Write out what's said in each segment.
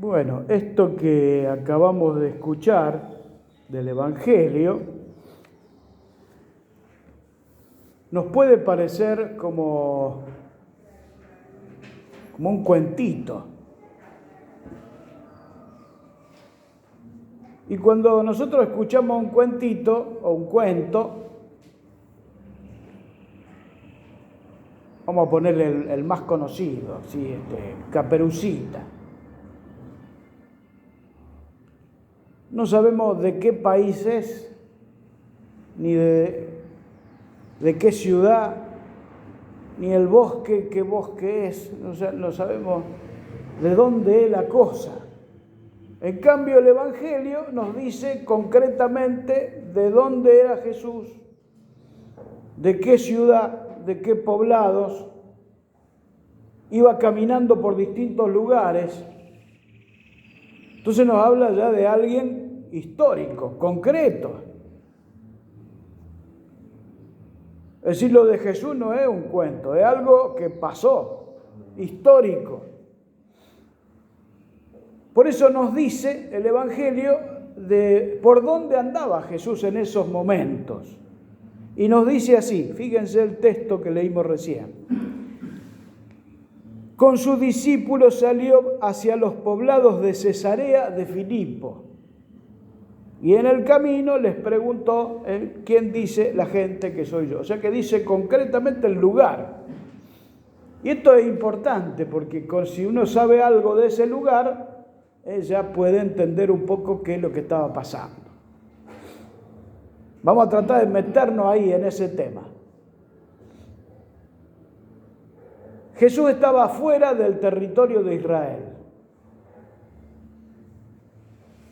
Bueno, esto que acabamos de escuchar del Evangelio nos puede parecer como un cuentito. Y cuando nosotros escuchamos un cuentito o un cuento, vamos a ponerle el más conocido, ¿sí? Caperucita. No sabemos de qué país es, ni de qué ciudad, ni el bosque, qué bosque es, no sabemos de dónde es la cosa. En cambio, el Evangelio nos dice concretamente de dónde era Jesús, de qué ciudad, de qué poblados. Iba caminando por distintos lugares. Entonces nos habla ya de alguien histórico, concreto. Es decir, lo de Jesús no es un cuento, es algo que pasó, histórico. Por eso nos dice el Evangelio de por dónde andaba Jesús en esos momentos. Y nos dice así, fíjense el texto que leímos recién. Con sus discípulos salió hacia los poblados de Cesarea de Filipo. Y en el camino les preguntó, ¿quién dice la gente que soy yo? O sea que dice concretamente el lugar. Y esto es importante porque si uno sabe algo de ese lugar, ya puede entender un poco qué es lo que estaba pasando. Vamos a tratar de meternos ahí en ese tema. Jesús estaba fuera del territorio de Israel.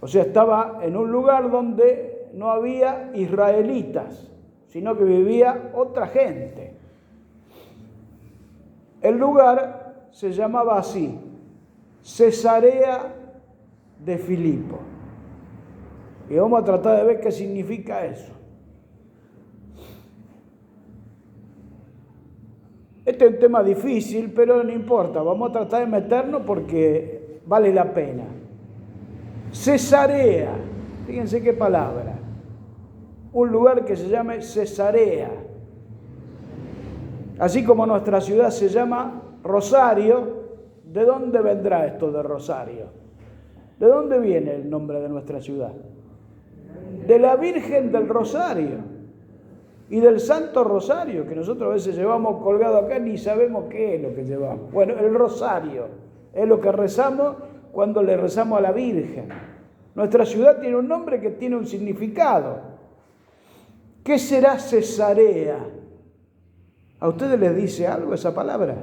O sea, estaba en un lugar donde no había israelitas, sino que vivía otra gente. El lugar se llamaba así, Cesarea de Filipo. Y vamos a tratar de ver qué significa eso. Este es un tema difícil, pero no importa. Vamos a tratar de meternos porque vale la pena. Cesarea, fíjense qué palabra. Un lugar que se llame Cesarea. Así como nuestra ciudad se llama Rosario, ¿de dónde vendrá esto de Rosario? ¿De dónde viene el nombre de nuestra ciudad? De la Virgen del Rosario y del Santo Rosario, que nosotros a veces llevamos colgado acá, ni sabemos qué es lo que llevamos. Bueno, el Rosario es lo que rezamos cuando le rezamos a la Virgen. Nuestra ciudad tiene un nombre que tiene un significado. ¿Qué será Cesarea? ¿A ustedes les dice algo esa palabra?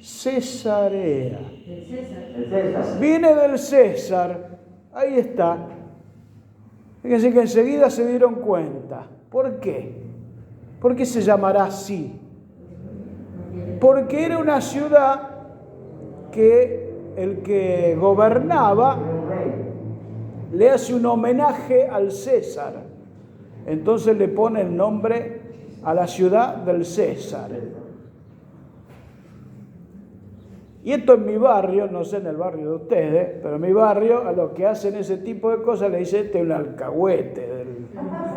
Cesarea. El César. Viene del César. Ahí está. Fíjense que enseguida se dieron cuenta. ¿Por qué? ¿Por qué se llamará así? Porque era una ciudad que el que gobernaba le hace un homenaje al César. Entonces le pone el nombre a la ciudad del César. Y esto en mi barrio, no sé en el barrio de ustedes, pero en mi barrio a los que hacen ese tipo de cosas le dicen este es un alcahuete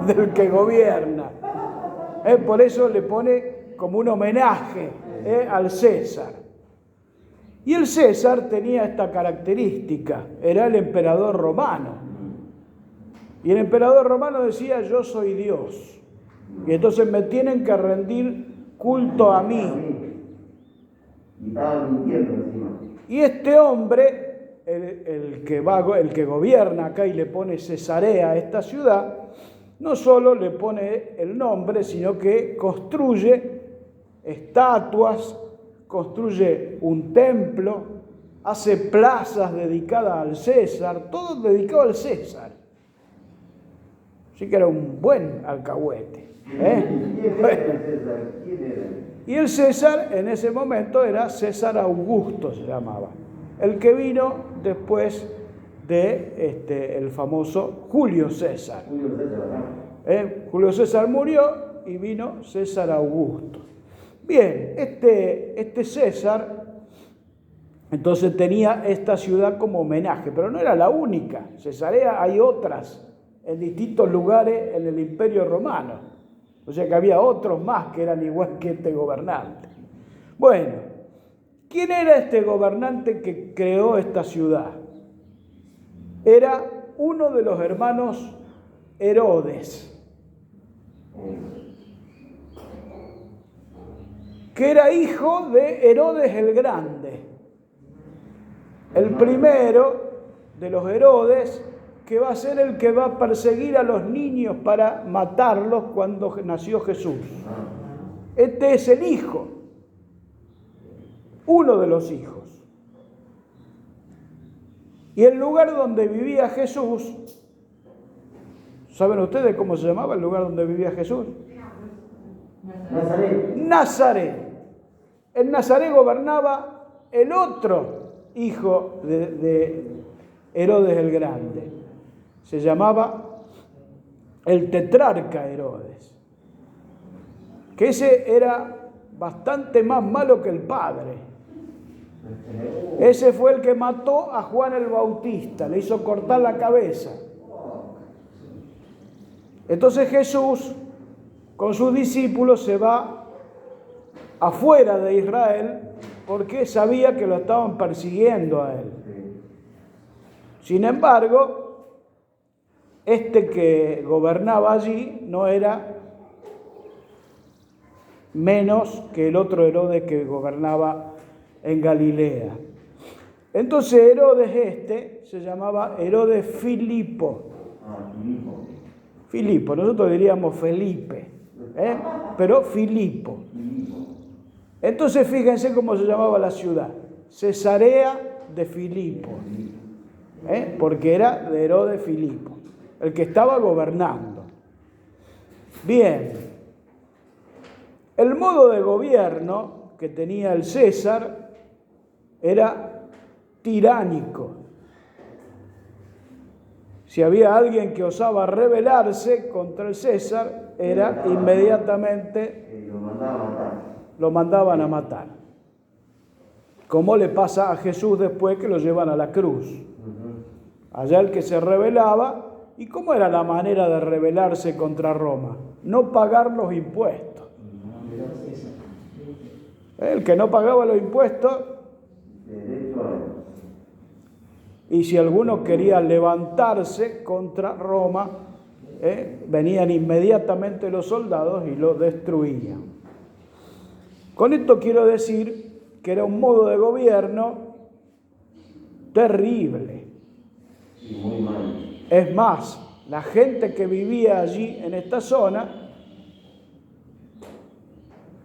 del que gobierna. Por eso le pone como un homenaje al César. Y el César tenía esta característica, era el emperador romano. Y el emperador romano decía, yo soy Dios. Y entonces me tienen que rendir culto a mí. Y este hombre, el que gobierna acá y le pone Cesarea a esta ciudad, no solo le pone el nombre, sino que construye estatuas, construye un templo, hace plazas dedicadas al César, todo dedicado al César. Así que era un buen alcahuete. Y el César en ese momento era César Augusto, se llamaba. El que vino después de el famoso Julio César. Julio César murió y vino César Augusto. Bien, este César Entonces tenía esta ciudad como homenaje, pero no era la única. Cesarea hay otras en distintos lugares en el Imperio Romano. O sea que había otros más que eran igual que este gobernante. Bueno, ¿quién era este gobernante que creó esta ciudad? Era uno de los hermanos Herodes, que era hijo de Herodes el Grande, el primero de los Herodes, que va a ser el que va a perseguir a los niños para matarlos cuando nació Jesús. Este es el hijo, uno de los hijos. Y el lugar donde vivía Jesús, ¿saben ustedes cómo se llamaba el lugar donde vivía Jesús? Nazaret. En Nazaret gobernaba el otro hijo de Herodes el Grande. Se llamaba el tetrarca Herodes, que ese era bastante más malo que el padre. Ese fue el que mató a Juan el Bautista, le hizo cortar la cabeza. Entonces Jesús, con sus discípulos, se va afuera de Israel porque sabía que lo estaban persiguiendo a él. Sin embargo, este que gobernaba allí no era menos que el otro Herodes que gobernaba en Galilea. Entonces Herodes se llamaba Herodes Filipo. Filipo, nosotros diríamos Felipe, pero Filipo. Entonces fíjense cómo se llamaba la ciudad, Cesarea de Filipo, porque era de Herodes Filipo, el que estaba gobernando. Bien, el modo de gobierno que tenía el César era tiránico. Si había alguien que osaba rebelarse contra el César, era inmediatamente lo mandaban a matar. Como le pasa a Jesús después que lo llevan a la cruz. Allá el que se rebelaba, ¿y cómo era la manera de rebelarse contra Roma? No pagar los impuestos. El que no pagaba los impuestos, y si alguno quería levantarse contra Roma, venían inmediatamente los soldados y lo destruían. Con esto quiero decir que era un modo de gobierno terrible. Muy mal. Es más, la gente que vivía allí en esta zona,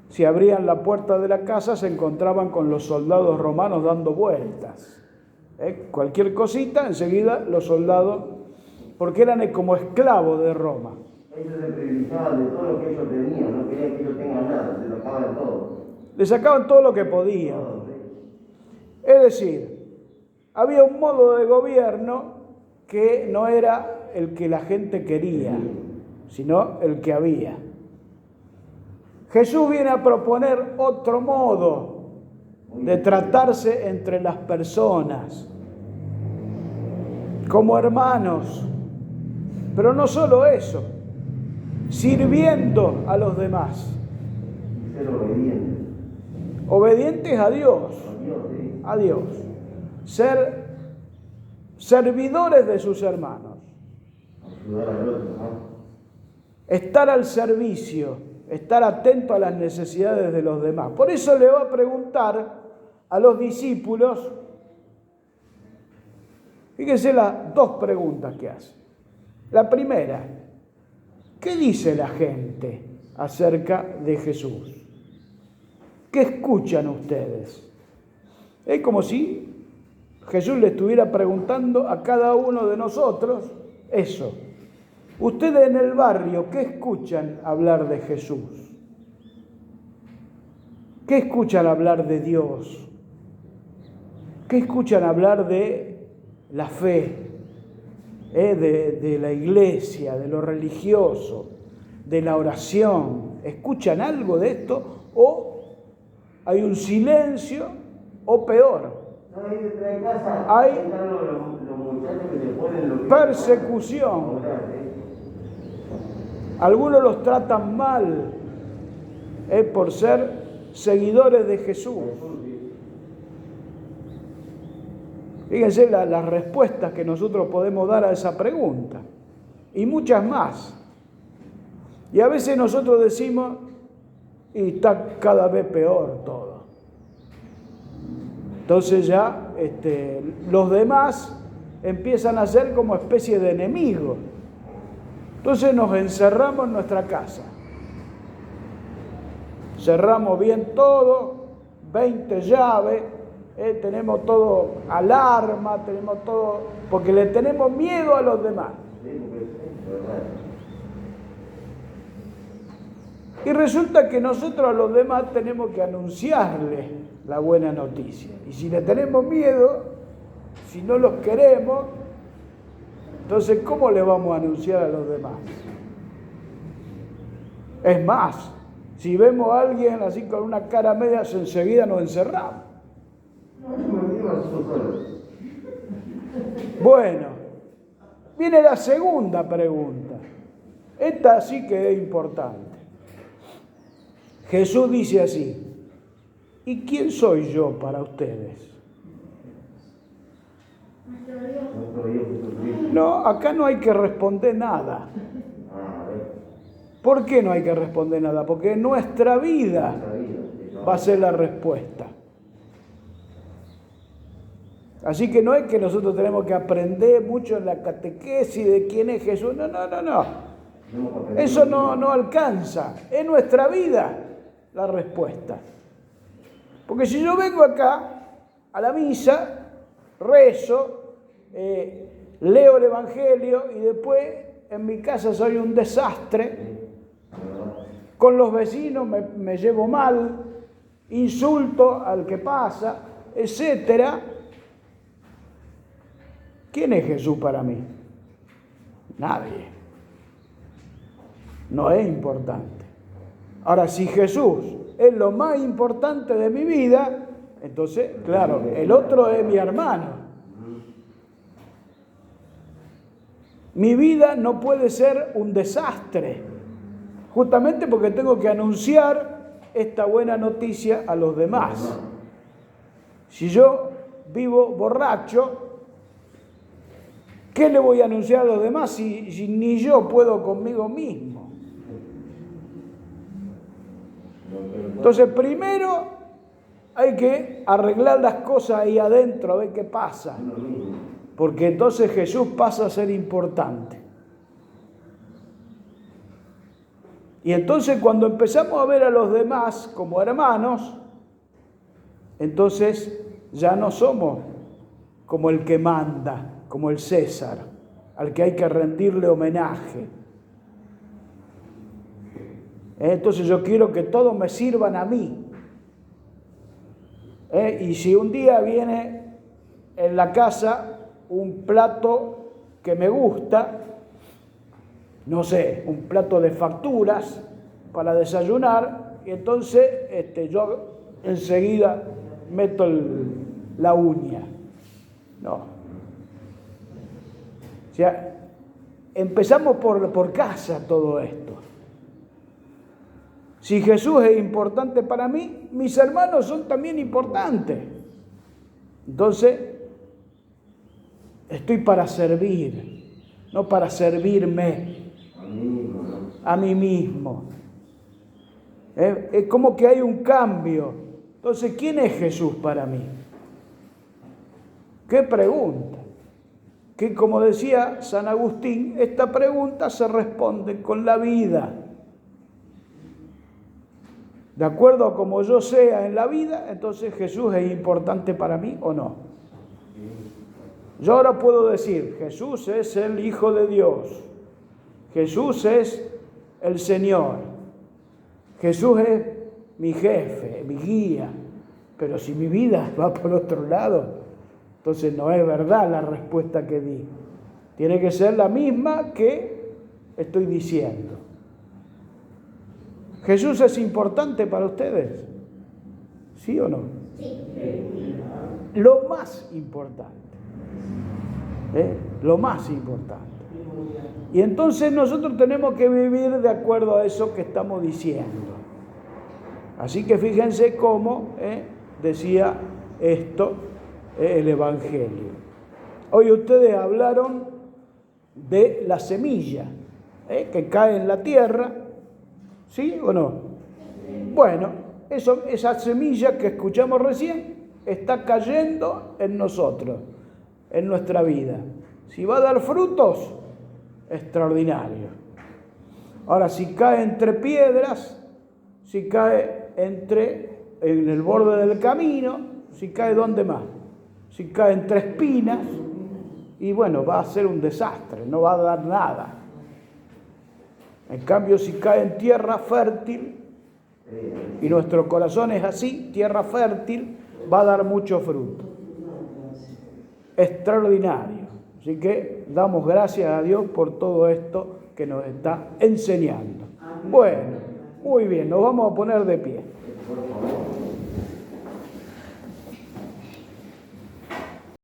si abrían la puerta de la casa, se encontraban con los soldados romanos dando vueltas. Cualquier cosita, enseguida los soldados, porque eran como esclavos de Roma. Ellos se privilegiaban de todo lo que ellos tenían, no querían que ellos tengan nada, se sacaban todo. Le sacaban todo lo que podían. Es decir, había un modo de gobierno que no era el que la gente quería, sino el que había. Jesús viene a proponer otro modo de tratarse entre las personas, como hermanos, pero no solo eso, sirviendo a los demás. Ser obedientes. Obedientes a Dios, a Dios. Ser servidores de sus hermanos. Ayudar al otro, ¿no? Estar al servicio, estar atento a las necesidades de los demás. Por eso le va a preguntar a los discípulos, fíjense las dos preguntas que hace. La primera, ¿qué dice la gente acerca de Jesús? ¿Qué escuchan ustedes? Es como si Jesús le estuviera preguntando a cada uno de nosotros eso. Ustedes en el barrio, ¿qué escuchan hablar de Jesús? ¿Qué escuchan hablar de Dios? ¿Qué escuchan hablar de la fe, de la iglesia, de lo religioso, de la oración? ¿Escuchan algo de esto o hay un silencio o peor, Ahí detrás de casa hay están los muchachos que se ponen lo que... persecución. Algunos los tratan mal por ser seguidores de Jesús. Fíjense las respuestas que nosotros podemos dar a esa pregunta. Y muchas más. Y a veces nosotros decimos, y está cada vez peor todo. Entonces ya los demás empiezan a ser como especie de enemigos. Entonces nos encerramos en nuestra casa. Cerramos bien todo, 20 llaves, tenemos todo alarma, tenemos todo, porque le tenemos miedo a los demás. Y resulta que nosotros a los demás tenemos que anunciarles la buena noticia. Y si le tenemos miedo, si no los queremos, entonces ¿cómo le vamos a anunciar a los demás? Es más, si vemos a alguien así con una cara media, enseguida nos encerramos. Bueno, viene la segunda pregunta. Esta sí que es importante. Jesús dice así, ¿y quién soy yo para ustedes? No, acá no hay que responder nada. ¿Por qué no hay que responder nada? Porque nuestra vida va a ser la respuesta. Así que no es que nosotros tenemos que aprender mucho en la catequesis de quién es Jesús. No. Eso no alcanza. Es nuestra vida la respuesta. Porque si yo vengo acá a la misa, rezo, leo el Evangelio y después en mi casa soy un desastre, con los vecinos me llevo mal, insulto al que pasa, etcétera. ¿Quién es Jesús para mí? Nadie. No es importante. Ahora, si Jesús es lo más importante de mi vida, entonces, claro, el otro es mi hermano. Mi vida no puede ser un desastre, justamente porque tengo que anunciar esta buena noticia a los demás. Si yo vivo borracho, ¿qué le voy a anunciar a los demás si ni yo puedo conmigo mismo? Entonces, primero hay que arreglar las cosas ahí adentro, a ver qué pasa. Porque entonces Jesús pasa a ser importante. Y entonces cuando empezamos a ver a los demás como hermanos, entonces ya no somos como el que manda, como el César, al que hay que rendirle homenaje. Entonces yo quiero que todos me sirvan a mí. Y si un día viene en la casa un plato que me gusta, no sé, un plato de facturas para desayunar, y entonces yo enseguida meto la uña. No. O sea, empezamos por casa todo esto. Si Jesús es importante para mí, mis hermanos son también importantes. Entonces, estoy para servir, no para servirme a mí mismo. Es como que hay un cambio. Entonces, ¿quién es Jesús para mí? ¿Qué pregunta? Que como decía San Agustín, esta pregunta se responde con la vida. De acuerdo a como yo sea en la vida, entonces Jesús es importante para mí o no. Yo ahora puedo decir, Jesús es el Hijo de Dios. Jesús es el Señor. Jesús es mi jefe, mi guía. Pero si mi vida va por otro lado, entonces no es verdad la respuesta que di. Tiene que ser la misma que estoy diciendo. ¿Jesús es importante para ustedes? ¿Sí o no? Sí. lo más importante. Lo más importante. Y entonces nosotros tenemos que vivir de acuerdo a eso que estamos diciendo. Así que fíjense cómo decía esto el Evangelio. Hoy ustedes hablaron de la semilla que cae en la tierra, ¿sí o no? Bueno, esa semilla que escuchamos recién está cayendo en nosotros, en nuestra vida. Si va a dar frutos, extraordinario. Ahora, si cae entre piedras, si cae en el borde del camino, si cae ¿dónde más? Si cae entre espinas, y bueno, va a ser un desastre, no va a dar nada. En cambio, si cae en tierra fértil, y nuestro corazón es así, tierra fértil, va a dar mucho fruto. Extraordinario. Así que damos gracias a Dios por todo esto que nos está enseñando. Bueno, muy bien, nos vamos a poner de pie.